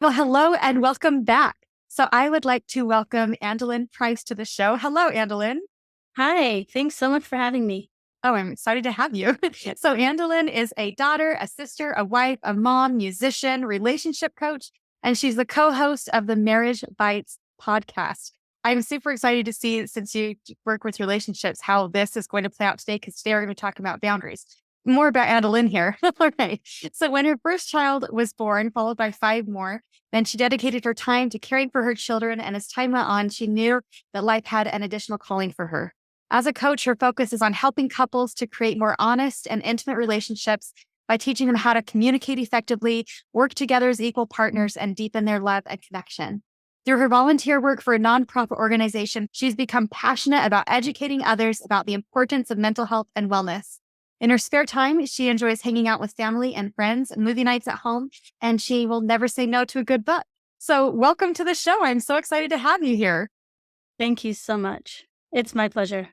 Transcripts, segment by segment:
Well, hello and welcome back. So I would like to welcome Andelin Price to the show. Hello, Andelin. Hi, thanks so much for having me. Oh, I'm excited to have you. So Andelin is a daughter, a sister, a wife, a mom, musician, relationship coach, and she's the co-host of the Marriage Bites podcast. I'm super excited to see, since you work with relationships, how this is going to play out today, because today we're going to talk about boundaries. More about Andelin here. All right. So when her first child was born, followed by five more, then she dedicated her time to caring for her children. And as time went on, she knew that life had an additional calling for her. As a coach, her focus is on helping couples to create more honest and intimate relationships by teaching them how to communicate effectively, work together as equal partners, and deepen their love and connection. Through her volunteer work for a nonprofit organization, she's become passionate about educating others about the importance of mental health and wellness. In her spare time, she enjoys hanging out with family and friends, movie nights at home, and she will never say no to a good book. So welcome to the show. I'm so excited to have you here. Thank you so much. It's my pleasure.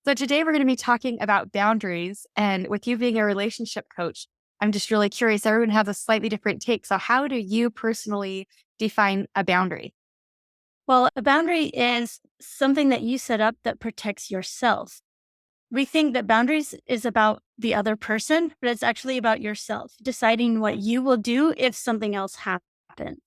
So today we're going to be talking about boundaries. And with you being a relationship coach, I'm just really curious. Everyone has a slightly different take. So how do you personally define a boundary? Well, a boundary is something that you set up that protects yourself. We think that boundaries is about the other person, but it's actually about yourself, deciding what you will do if something else happens.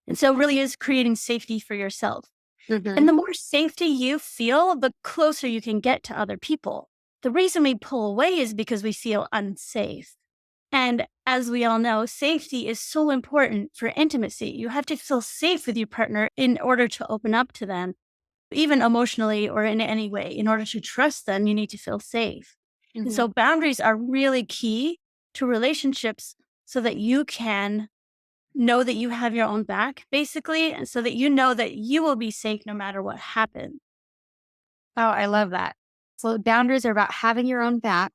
And so it really is creating safety for yourself. Mm-hmm. And the more safety you feel, the closer you can get to other people. The reason we pull away is because we feel unsafe. And as we all know, safety is so important for intimacy. You have to feel safe with your partner in order to open up to them, even emotionally or in any way. In order to trust them, you need to feel safe. And Mm-hmm. so boundaries are really key to relationships so that you can know that you have your own back, basically, and so that you know that you will be safe no matter what happens. Oh, I love that. So boundaries are about having your own back,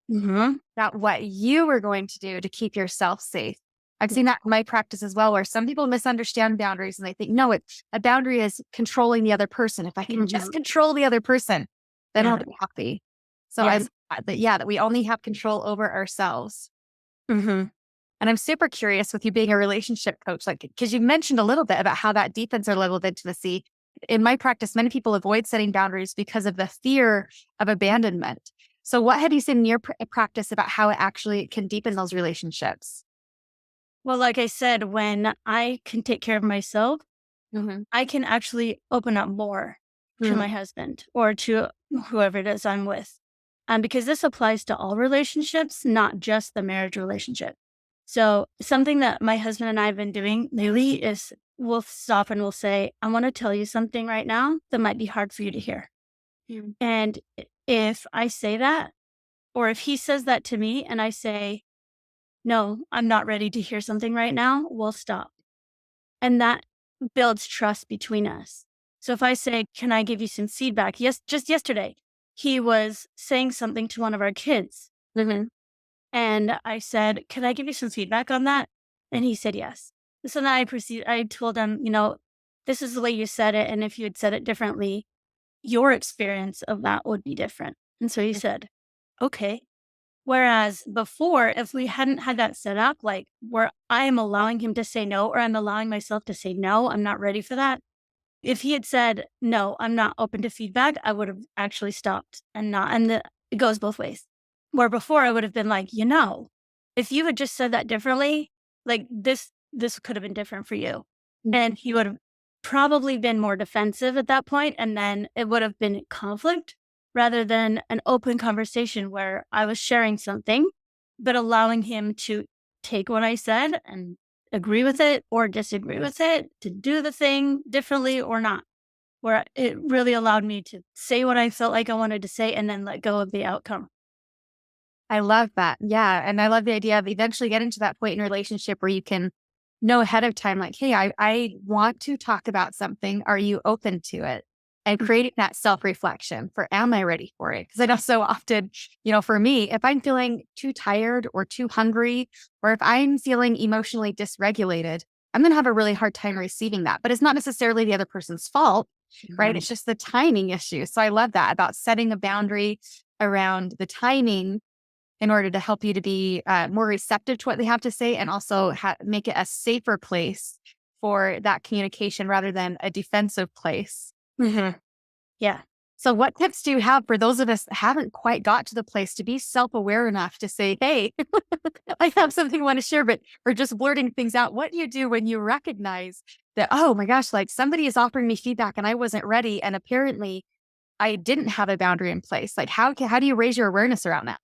Hmm. about what you are going to do to keep yourself safe. I've seen that in my practice as well, where some people misunderstand boundaries and they think, no, it's a boundary is controlling the other person. If I can just control the other person, then I'll Yeah. be happy. So I, Yes. that we only have control over ourselves. Hmm. And I'm super curious with you being a relationship coach, like, because you mentioned a little bit about how that deepens our level of intimacy. In my practice, many people avoid setting boundaries because of the fear of abandonment. So, what have you seen in your practice about how it actually can deepen those relationships? Well, like I said, when I can take care of myself, Mm-hmm. I can actually open up more to my husband or to whoever it is I'm with. Because this applies to all relationships, not just the marriage relationship. So, something that my husband and I have been doing lately is we'll stop and we'll say, I want to tell you something right now that might be hard for you to hear. Mm-hmm. And if I say that, or if he says that to me and I say, no, I'm not ready to hear something right now, we'll stop. And that builds trust between us. So if I say, can I give you some feedback? Yes, just yesterday, he was saying something to one of our kids. Mm-hmm. And I said, can I give you some feedback on that? And he said yes. So then I told him, this is the way you said it. And if you had said it differently, your experience of that would be different. And so he said, okay. Whereas before, if we hadn't had that set up, like where I am allowing him to say no, or I'm allowing myself to say no, I'm not ready for that. If he had said, no, I'm not open to feedback, I would have actually stopped and not. It goes both ways. Where before I would have been like, if you had just said that differently, like this could have been different for you. And he would have probably been more defensive at that point, and then it would have been conflict rather than an open conversation where I was sharing something, but allowing him to take what I said and agree with it or disagree with it, to do the thing differently or not, where it really allowed me to say what I felt like I wanted to say and then let go of the outcome. I love that. Yeah. And I love the idea of eventually getting to that point in a relationship where you can know ahead of time, like, hey, I want to talk about something. Are you open to it? And creating that self reflection for, am I ready for it? Because I know so often, for me, if I'm feeling too tired or too hungry, or if I'm feeling emotionally dysregulated, I'm going to have a really hard time receiving that. But it's not necessarily the other person's fault, right? It's just the timing issue. So I love that about setting a boundary around the timing in order to help you to be more receptive to what they have to say, and also make it a safer place for that communication rather than a defensive place. Mm-hmm. Yeah. So what tips do you have for those of us that haven't quite got to the place to be self-aware enough to say, hey, I have something I want to share, but or just blurting things out? What do you do when you recognize that, oh my gosh, like somebody is offering me feedback and I wasn't ready, and apparently I didn't have a boundary in place? Like how do you raise your awareness around that?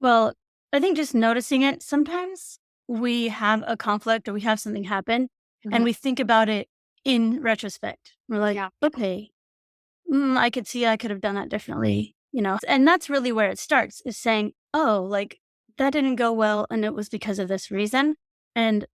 Well, I think just noticing it, sometimes we have a conflict or we have something happen Mhm. and we think about it in retrospect. We're like, Yeah. okay, I could see I could have done that differently, and that's really where it starts is saying, oh, like that didn't go well and it was because of this reason. And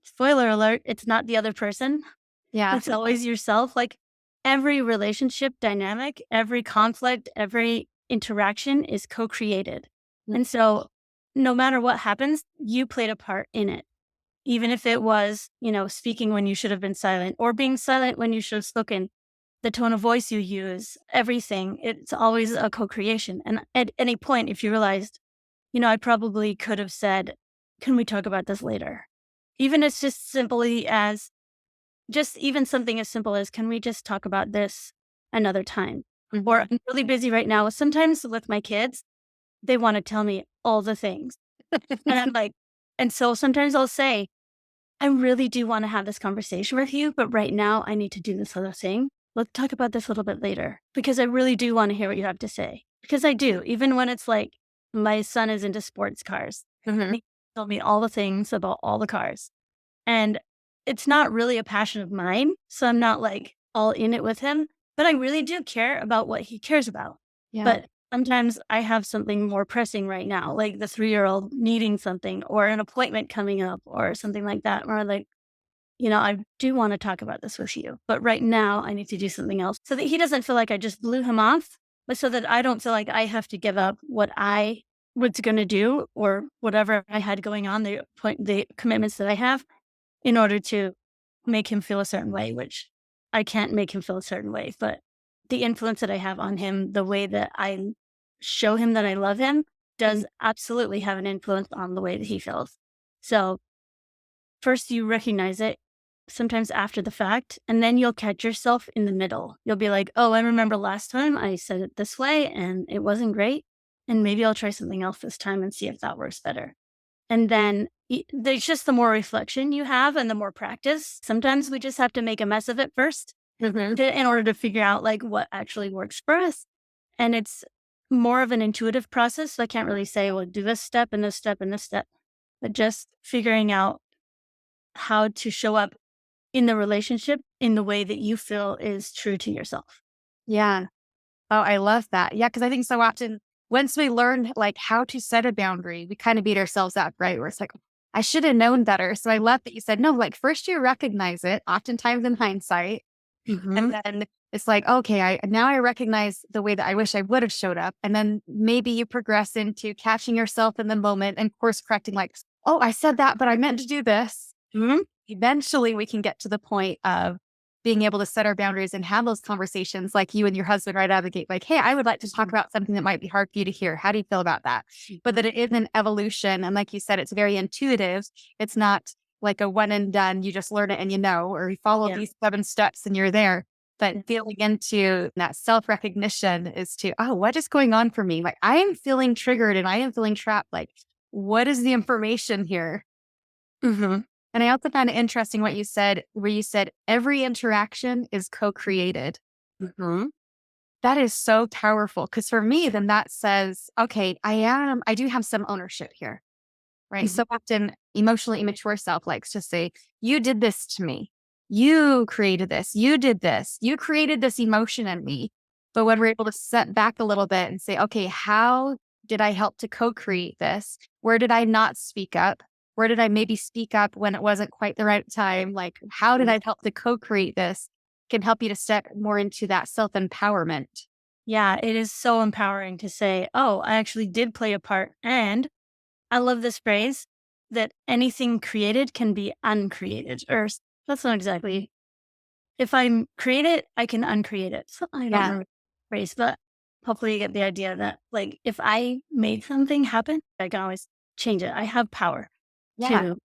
spoiler alert, it's not the other person. Yeah. It's always yourself. Like every relationship dynamic, every conflict, every interaction is co created. Mm. And so no matter what happens, you played a part in it. Even if it was, speaking when you should have been silent or being silent when you should have spoken, the tone of voice you use, everything, it's always a co creation. And at any point, if you realized, I probably could have said, can we talk about this later? Even it's just simply as just even something as simple as, can we just talk about this another time? Or Mhm. I'm really busy right now. Sometimes with my kids, they want to tell me all the things. And I'm like, and so sometimes I'll say, I really do want to have this conversation with you, but right now I need to do this other thing. Let's talk about this a little bit later because I really do want to hear what you have to say. Because I do, even when it's like my son is into sports cars. Mhm. He told me all the things about all the cars. And it's not really a passion of mine. So I'm not like all in it with him, but I really do care about what he cares about. Yeah. But sometimes I have something more pressing right now, like the 3-year-old needing something or an appointment coming up or something like that. Or like, I do want to talk about this with you, but right now I need to do something else so that he doesn't feel like I just blew him off, but so that I don't feel like I have to give up what I was going to do or whatever I had going on, the commitments that I have in order to make him feel a certain way, which I can't make him feel a certain way, but the influence that I have on him, the way that I show him that I love him Mhm. does absolutely have an influence on the way that he feels. So first you recognize it, sometimes after the fact, and then you'll catch yourself in the middle. You'll be like, oh, I remember last time I said it this way and it wasn't great. And maybe I'll try something else this time and see if that works better. And then there's just the more reflection you have and the more practice. Sometimes we just have to make a mess of it first Mhm. in order to figure out like what actually works for us. And it's more of an intuitive process. So I can't really say, well, do this step and this step and this step, but just figuring out how to show up in the relationship in the way that you feel is true to yourself. Yeah. Oh, I love that. Yeah, because I think so often once we learn like how to set a boundary, we kind of beat ourselves up, right? Where it's like, I should have known better. So I love that you said, no, like first you recognize it, oftentimes in hindsight. Hmm. And then it's like, okay, I recognize the way that I wish I would have showed up. And then maybe you progress into catching yourself in the moment and course correcting, like, oh, I said that, but I meant to do this. Hmm. Eventually we can get to the point of being able to set our boundaries and have those conversations like you and your husband right out of the gate, like, hey, I would like to talk about something that might be hard for you to hear. How do you feel about that? But that it is an evolution. And like you said, it's very intuitive. It's not like a one and done, you just learn it and you know, or you follow Yeah. these 7 steps and you're there. But feeling into that self recognition is to, oh, what is going on for me? Like, I am feeling triggered and I am feeling trapped. Like, what is the information here? Hmm. And I also found it interesting what you said, where you said every interaction is co created. Hmm. That is so powerful. Cause for me, then that says, okay, I do have some ownership here, right? Hmm. So often emotionally immature self likes to say, you did this to me. You created this. You did this. You created this emotion in me. But when we're able to step back a little bit and say, okay, how did I help to co create this? Where did I not speak up? Where did I maybe speak up when it wasn't quite the right time? Like, how did I help to co create this? Can help you to step more into that self empowerment. Yeah, it is so empowering to say, oh, I actually did play a part. And I love this phrase that anything created can be uncreated. That's not exactly. If I create it, I can uncreate it. So I don't Yeah. remember the phrase, but hopefully you get the idea that like if I made something happen, I can always change it. I have power Yeah. to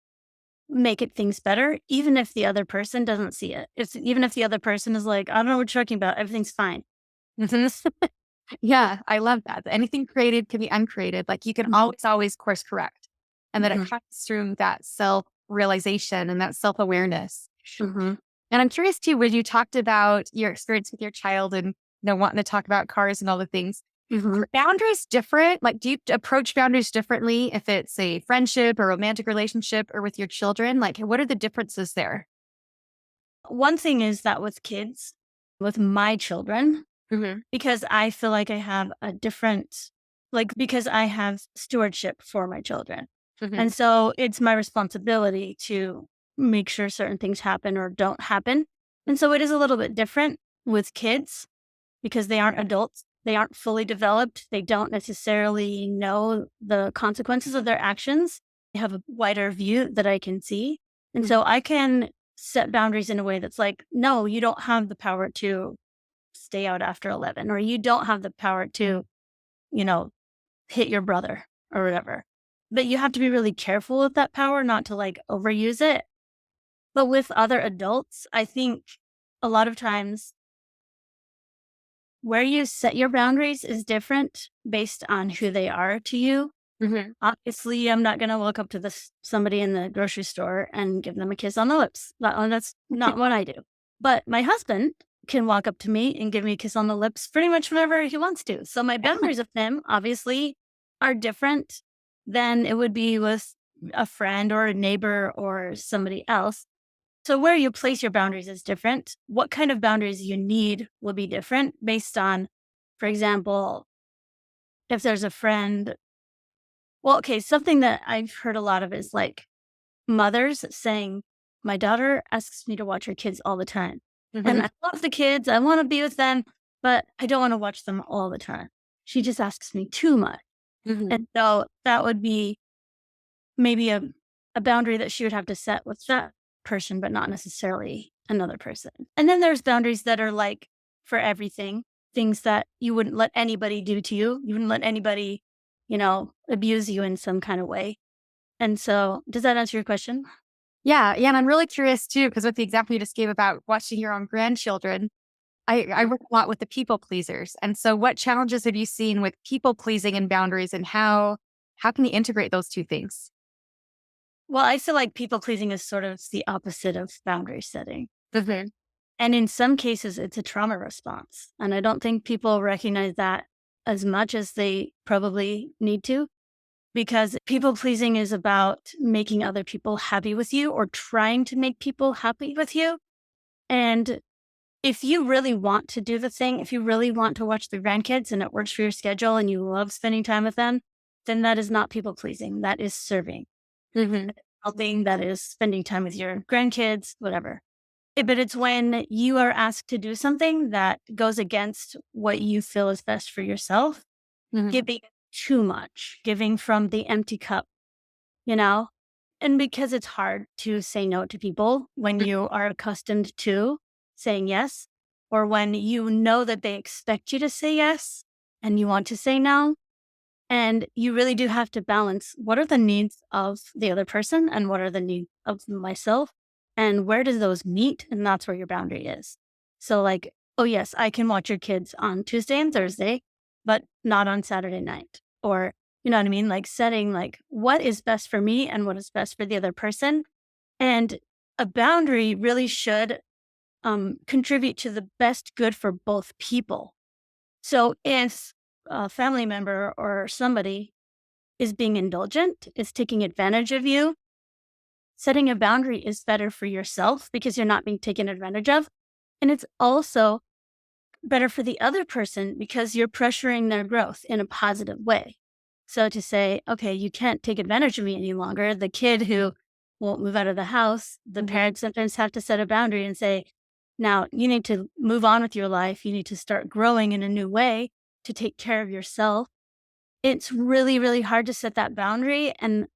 make it things better, even if the other person doesn't see it. It's even if the other person is like, I don't know what you're talking about. Everything's fine. Mhm. Yeah, I love that. Anything created can be uncreated. Like you can always course correct. And that it Mm-hmm. comes through that self realization and that self awareness. Mm-hmm. And I'm curious too, when you talked about your experience with your child and wanting to talk about cars and all the things, Mm-hmm. are boundaries different? Like, do you approach boundaries differently if it's a friendship or romantic relationship or with your children? Like, what are the differences there? One thing is that with kids, with my children, Hmm. because I feel like I have a different, like, because I have stewardship for my children. Hmm. And so it's my responsibility to make sure certain things happen or don't happen. And so it is a little bit different with kids because they aren't adults. They aren't fully developed. They don't necessarily know the consequences of their actions. They have a wider view that I can see. And so I can set boundaries in a way that's like, no, you don't have the power to stay out after 11, or you don't have the power to, you know, hit your brother or whatever. But you have to be really careful with that power, not to like overuse it. But with other adults, I think a lot of times where you set your boundaries is different based on who they are to you. Hmm. Obviously, I'm not going to walk up to somebody in the grocery store and give them a kiss on the lips. That's not what I do. But my husband can walk up to me and give me a kiss on the lips pretty much whenever he wants to. So my boundaries with him obviously are different than it would be with a friend or a neighbor or somebody else. So where you place your boundaries is different. What kind of boundaries you need will be different based on, for example, if there's a friend. Well, okay, something that I've heard a lot of is like mothers saying, my daughter asks me to watch her kids all the time. And Hmm. I love the kids. I want to be with them, but I don't want to watch them all the time. She just asks me too much. Hmm. And so that would be maybe a boundary that she would have to set with that person, but not necessarily another person. And then there's boundaries that are like for everything, things that you wouldn't let anybody do to you. You wouldn't let anybody, abuse you in some kind of way. And so, does that answer your question? Yeah, yeah, and I'm really curious too, because with the example you just gave about watching your own grandchildren, I work a lot with the people pleasers. And so what challenges have you seen with people pleasing and boundaries and how can you integrate those two things? Well, I feel like people pleasing is sort of the opposite of boundary setting. Mhm. And in some cases, it's a trauma response. And I don't think people recognize that as much as they probably need to, because people pleasing is about making other people happy with you or trying to make people happy with you. And if you really want to do the thing, if you really want to watch the grandkids and it works for your schedule and you love spending time with them, then that is not people pleasing. That is serving, Mhm. helping, that is spending time with your grandkids, whatever. But it's when you are asked to do something that goes against what you feel is best for yourself, Mhm. giving too much, giving from the empty cup, you know? And because it's hard to say no to people when you are accustomed to saying yes, or when you know that they expect you to say yes and you want to say no. And you really do have to balance what are the needs of the other person and what are the needs of myself and where does those meet? And that's where your boundary is. So, like, oh, yes, I can watch your kids on Tuesday and Thursday, but not on Saturday night. Or, you know what I mean? Like, setting like what is best for me and what is best for the other person. And a boundary really should contribute to the best good for both people. So, if a family member or somebody is being indulgent, is taking advantage of you. Setting a boundary is better for yourself because you're not being taken advantage of. And it's also better for the other person because you're pressuring their growth in a positive way. So to say, okay, you can't take advantage of me any longer, the kid who won't move out of the house, the Mhm. parents sometimes have to set a boundary and say, now you need to move on with your life. You need to start growing in a new way to take care of yourself. It's really, really hard to set that boundary. And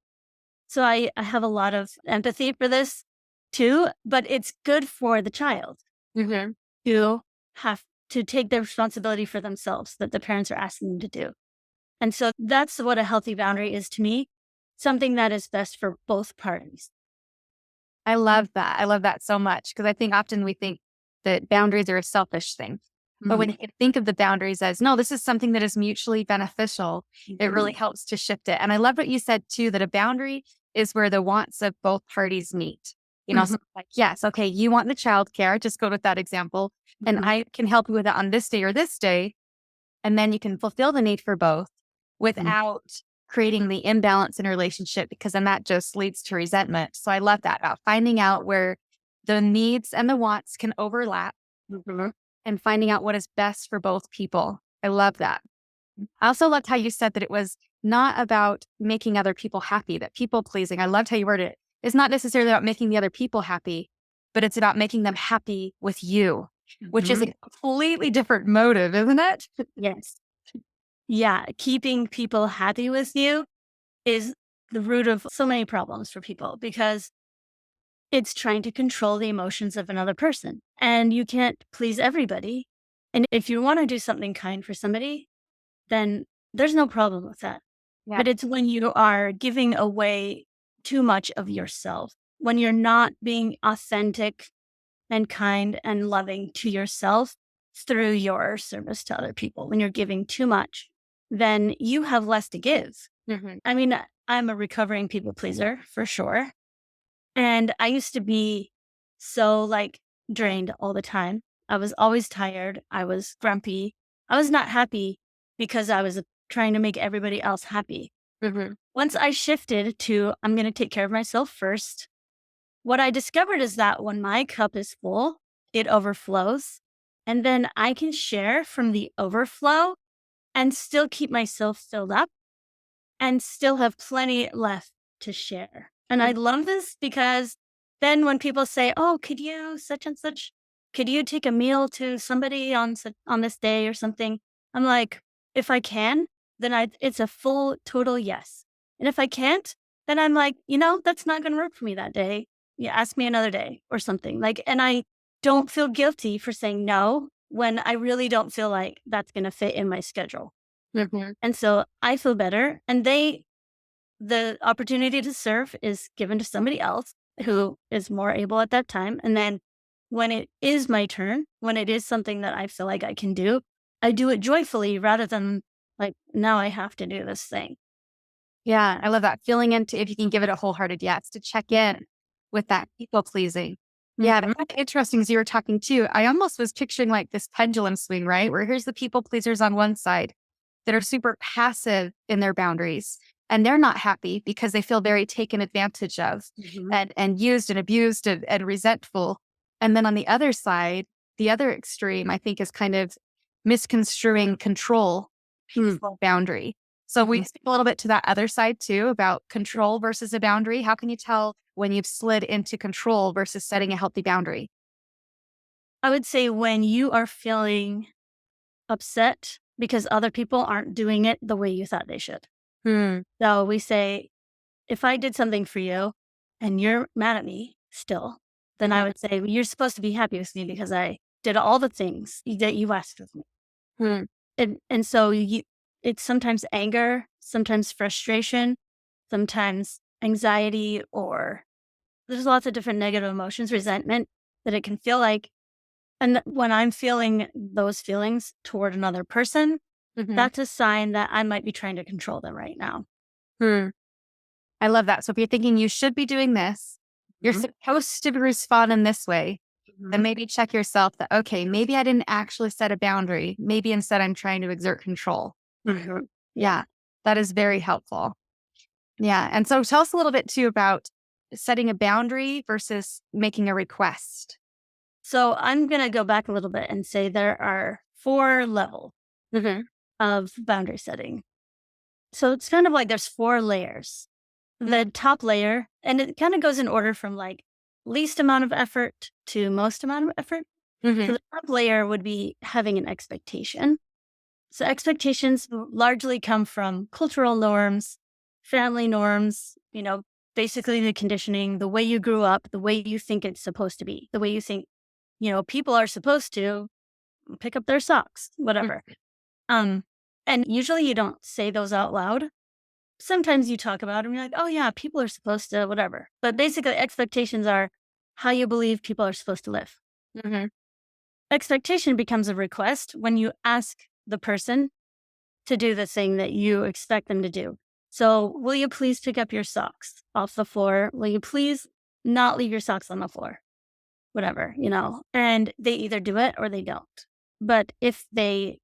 so I have a lot of empathy for this too, but it's good for the child Mhm. to have to take their responsibility for themselves that the parents are asking them to do. And so that's what a healthy boundary is to me, something that is best for both parties. I love that. I love that so much because I think often we think that boundaries are a selfish thing. But when you can think of the boundaries as, no, this is something that is mutually beneficial, it really helps to shift it. And I love what you said too, that a boundary is where the wants of both parties meet. So like, yes, okay, you want the childcare, just go with that example. And I can help you with it on this day or this day. And then you can fulfill the need for both without creating the imbalance in a relationship, because then that just leads to resentment. So I love that about finding out where the needs and the wants can overlap and finding out what is best for both people. I love that. I also loved how you said that it was not about making other people happy, that people pleasing. I loved how you worded it. It's not necessarily about making the other people happy, but it's about making them happy with you, which is a completely different motive, isn't it? Yes. Yeah. Keeping people happy with you is the root of so many problems for people because it's trying to control the emotions of another person. And you can't please everybody. And if you want to do something kind for somebody, then there's no problem with that. Yeah. But it's when you are giving away too much of yourself, when you're not being authentic and kind and loving to yourself through your service to other people, when you're giving too much, then you have less to give. I mean, I'm a recovering people pleaser for sure. And I used to be so like drained all the time. I was always tired. I was grumpy. I was not happy because I was trying to make everybody else happy. Once I shifted to, I'm going to take care of myself first, what I discovered is that when my cup is full, it overflows. And then I can share from the overflow and still keep myself filled up and still have plenty left to share. And I love this because then when people say, "Oh, could you such and such, could you take a meal to somebody on on this day or something?" I'm like, if I can, then it's a full total yes. And if I can't, then I'm like, that's not going to work for me that day. Yeah, ask me another day or something. Like, and I don't feel guilty for saying no when I really don't feel like that's going to fit in my schedule. And so I feel better. And the opportunity to serve is given to somebody else who is more able at that time. And then when it is my turn, when it is something that I feel like I can do, I do it joyfully rather than like, now I have to do this thing. Yeah, I love that. Feeling into, if you can give it a wholehearted yes, to check in with that people pleasing. Yeah, that's interesting as you were talking too. I almost was picturing like this pendulum swing, right? Where here's the people pleasers on one side that are super passive in their boundaries. And they're not happy because they feel very taken advantage of and used and abused and resentful. And then on the other side, the other extreme, I think, is kind of misconstruing control, peaceful boundary. So we speak a little bit to that other side too about control versus a boundary. How can you tell when you've slid into control versus setting a healthy boundary? I would say when you are feeling upset because other people aren't doing it the way you thought they should. So we say, if I did something for you and you're mad at me still, then I would say, well, you're supposed to be happy with me because I did all the things that you asked of me. And so it's sometimes anger, sometimes frustration, sometimes anxiety, or there's lots of different negative emotions, resentment that it can feel like. And when I'm feeling those feelings toward another person, that's a sign that I might be trying to control them right now. I love that. So if you're thinking you should be doing this, you're supposed to respond in this way, then maybe check yourself that, okay, maybe I didn't actually set a boundary. Maybe instead I'm trying to exert control. Yeah, that is very helpful. Yeah. And so tell us a little bit too about setting a boundary versus making a request. So I'm going to go back a little bit and say there are 4 levels of boundary setting. So it's kind of like there's 4 layers. The top layer, and it kind of goes in order from like least amount of effort to most amount of effort. So the top layer would be having an expectation. So expectations largely come from cultural norms, family norms, basically the conditioning, the way you grew up, the way you think it's supposed to be, the way you think, people are supposed to pick up their socks, Mm. whatever. Um, and usually you don't say those out loud. Sometimes you talk about them, you're like, oh yeah, people are supposed to, whatever. But basically, expectations are how you believe people are supposed to live. Mhm. Expectation becomes a request when you ask the person to do the thing that you expect them to do. So, will you please pick up your socks off the floor? Will you please not leave your socks on the floor? Whatever, and they either do it or they don't. But if they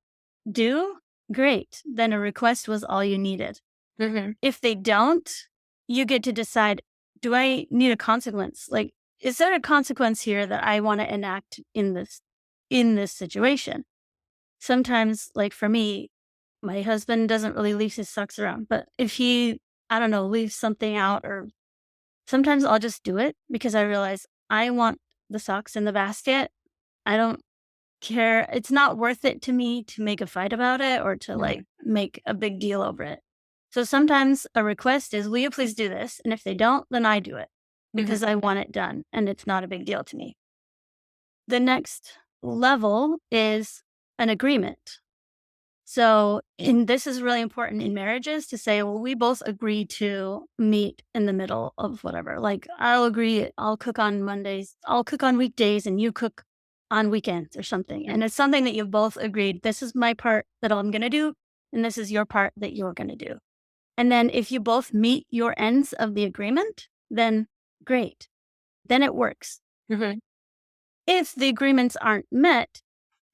do, great. Then a request was all you needed. Mhm. If they don't, you get to decide, do I need a consequence? Like, is there a consequence here that I want to enact in this situation? Sometimes, like for me, my husband doesn't really leave his socks around, but if he, I don't know, leaves something out, or sometimes I'll just do it because I realize I want the socks in the basket. I don't care. It's not worth it to me to make a fight about it or to like Mhm. make a big deal over it. So sometimes a request is, will you please do this? And if they don't, then I do it Mhm. because I want it done and it's not a big deal to me. The next level is an agreement. So, and this is really important in marriages to say, well, we both agree to meet in the middle of whatever. Like, I'll agree, I'll cook on Mondays, I'll cook on weekdays, and you cook on weekends or something. And it's something that you've both agreed, this is my part that I'm going to do, and this is your part that you're going to do. And then if you both meet your ends of the agreement, then great, then it works. Mhm. If the agreements aren't met,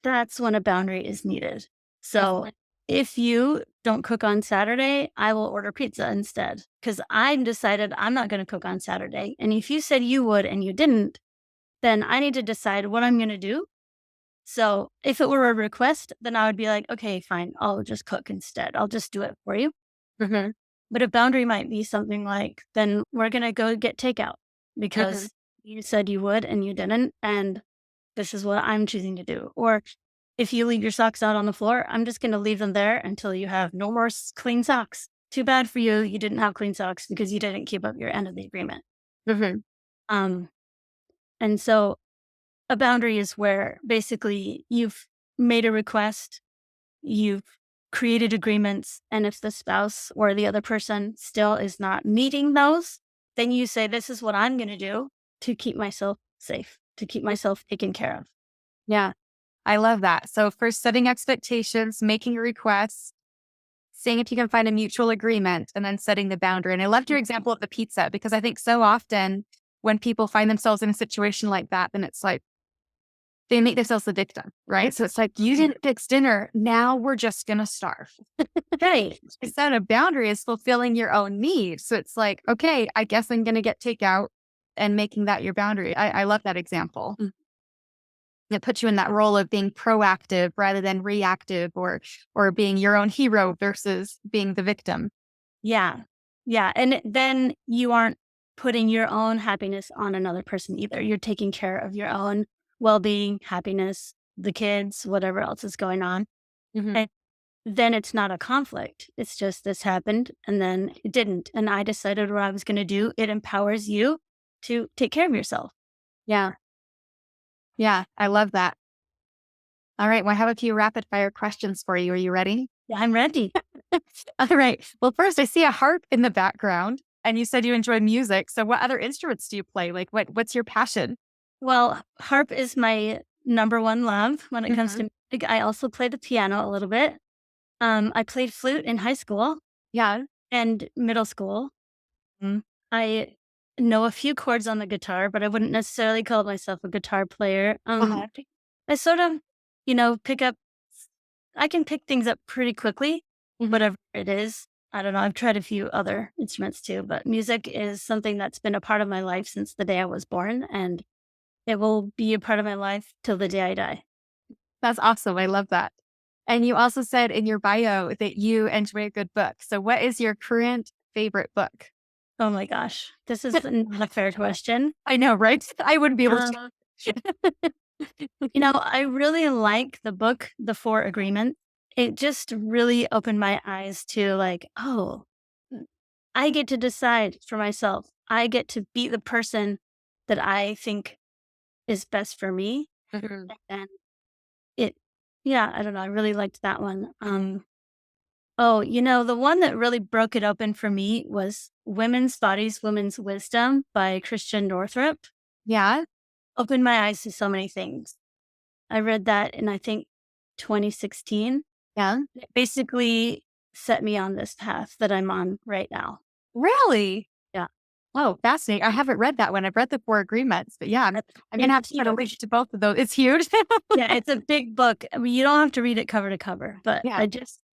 that's when a boundary is needed. So Definitely. if you don't cook on Saturday, I will order pizza instead because I decided I'm not going to cook on Saturday. And if you said you would and you didn't, then I need to decide what I'm going to do. So if it were a request, then I would be like, okay, fine, I'll just cook instead. I'll just do it for you. Mhm. But a boundary might be something like, then we're going to go get takeout Mhm. because you said you would and you didn't. And this is what I'm choosing to do. Or if you leave your socks out on the floor, I'm just going to leave them there until you have no more clean socks. Too bad for you. You didn't have clean socks because you didn't keep up your end of the agreement. Mhm. Um, and so a boundary is where basically you've made a request, you've created agreements, and if the spouse or the other person still is not meeting those, then you say, this is what I'm going to do to keep myself safe, to keep myself taken care of. Yeah, I love that. So first setting expectations, making requests, seeing if you can find a mutual agreement, and then setting the boundary. And I loved your example of the pizza because I think so often when people find themselves in a situation like that, then it's like they make themselves the victim, right? So it's like, you didn't fix dinner. Now we're just going to starve. Right. Set a boundary is fulfilling your own needs. So it's like, okay, I guess I'm going to get takeout and making that your boundary. I love that example. It puts you in that role of being proactive rather than reactive or being your own hero versus being the victim. Yeah. Yeah. And then you aren't putting your own happiness on another person either. You're taking care of your own well being, happiness, the kids, whatever else is going on. Mhm. And then it's not a conflict. It's just this happened and then it didn't. And I decided what I was going to do. It empowers you to take care of yourself. Yeah. Yeah. I love that. All right. Well, I have a few rapid fire questions for you. Are you ready? Yeah, I'm ready. All right. Well, first, I see a harp in the background, and you said you enjoy music. So, what other instruments do you play? Like, what's your passion? Well, harp is my number one love when it comes Hmm. to music. I also play the piano a little bit. I played flute in high school Yeah. and middle school. I know a few chords on the guitar, but I wouldn't necessarily call myself a guitar player. Uh-huh. I sort of, pick up, I can pick things up pretty quickly, Hmm. whatever it is. I don't know. I've tried a few other instruments too, but music is something that's been a part of my life since the day I was born, and it will be a part of my life till the day I die. That's awesome. I love that. And you also said in your bio that you enjoy a good book. So, what is your current favorite book? Oh my gosh. This is not a fair question. I know, right? I wouldn't be able Uh, to. I really like the book, The Four Agreements. It just really opened my eyes to like, oh, I get to decide for myself. I get to be the person that I think is best for me. Mhm. And it Yeah, I don't know. I really liked that one. Oh, the one that really broke it open for me was Women's Bodies, Women's Wisdom by Christian Northrup. Yeah. Opened my eyes to so many things. I read that in, I think, 2016. Yeah. It basically set me on this path that I'm on right now. Really? Yeah. Oh, fascinating. I haven't read that one. I've read the Four Agreements, but yeah, I'm gonna It's have to put a link huge. to both of those. It's huge. Yeah, it's a big book. I mean, you don't have to read it cover to cover, but Yeah.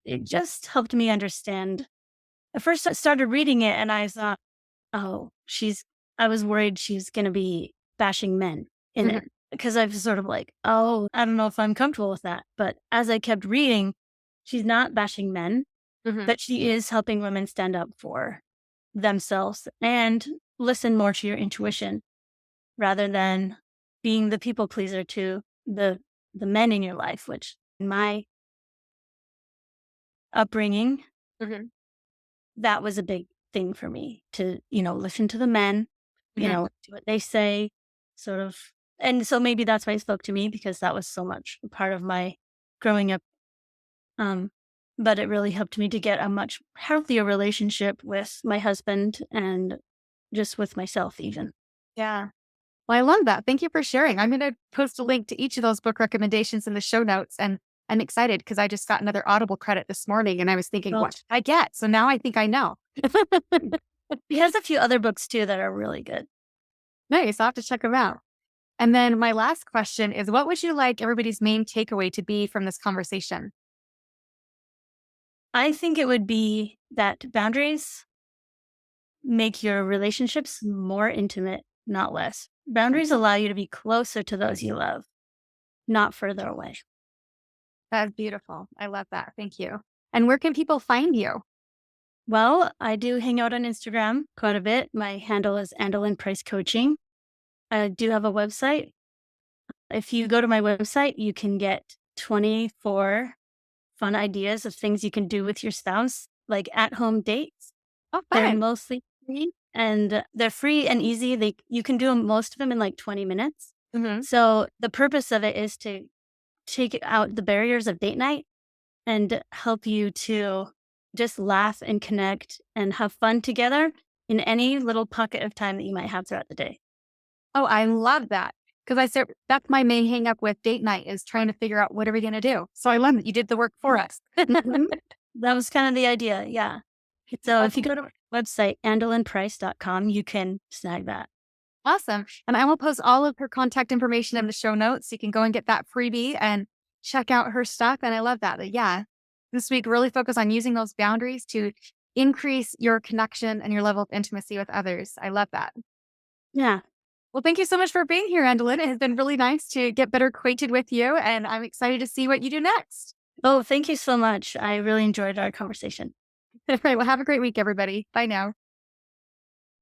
it just helped me understand. At first I started reading it and I thought, "Oh, I was worried she's gonna be bashing men in it." Mhm, Because I was sort of like, "Oh, I don't know if I'm comfortable with that." But as I kept reading, she's not bashing men, mhm. but she is helping women stand up for themselves and listen more to your intuition rather than being the people pleaser to the men in your life, which in my upbringing, Mhm, that was a big thing for me to, listen to the men, mhm. do what they say, sort of. And so maybe that's why it spoke to me because that was so much a part of my growing up. Um, but it really helped me to get a much healthier relationship with my husband and just with myself, even. Yeah. Well, I love that. Thank you for sharing. I'm gonna post a link to each of those book recommendations in the show notes, and I'm excited because I just got another Audible credit this morning, and I was thinking, Well, "What should I get?" So now I think I know. he has a few other books too that are really good. Nice. I'll have to check them out. And then my last question is, what would you like everybody's main takeaway to be from this conversation? I think it would be that boundaries make your relationships more intimate, not less. Boundaries allow you to be closer to those you love, not further away. That's beautiful. I love that. Thank you. And where can people find you? Well, I do hang out on Instagram quite a bit. My handle is Andelin Price Coaching. I do have a website. If you go to my website, you can get 24 fun ideas of things you can do with your spouse, like at home dates. Oh, They're fun. mostly free and they're free and easy. You can do most of them in like 20 minutes. Hmm. So the purpose of it is to take out the barriers of date night and help you to just laugh and connect and have fun together in any little pocket of time that you might have throughout the day. Oh, I love that. Because I said that's my main hang up with date night is trying to figure out what are we going to do. So I love that you did the work for us. Mhm. That was kind of the idea. Yeah. So if you Awesome. go to our website, andelinprice.com, you can snag that. Awesome. And I will post all of her contact information in the show notes. So you can go and get that freebie and check out her stuff. And I love that. But yeah, this week really focus on using those boundaries to increase your connection and your level of intimacy with others. I love that. Yeah. Well, thank you so much for being here, Andelin. It has been really nice to get better acquainted with you, and I'm excited to see what you do next. Oh, thank you so much. I really enjoyed our conversation. All right. Well, have a great week, everybody. Bye now.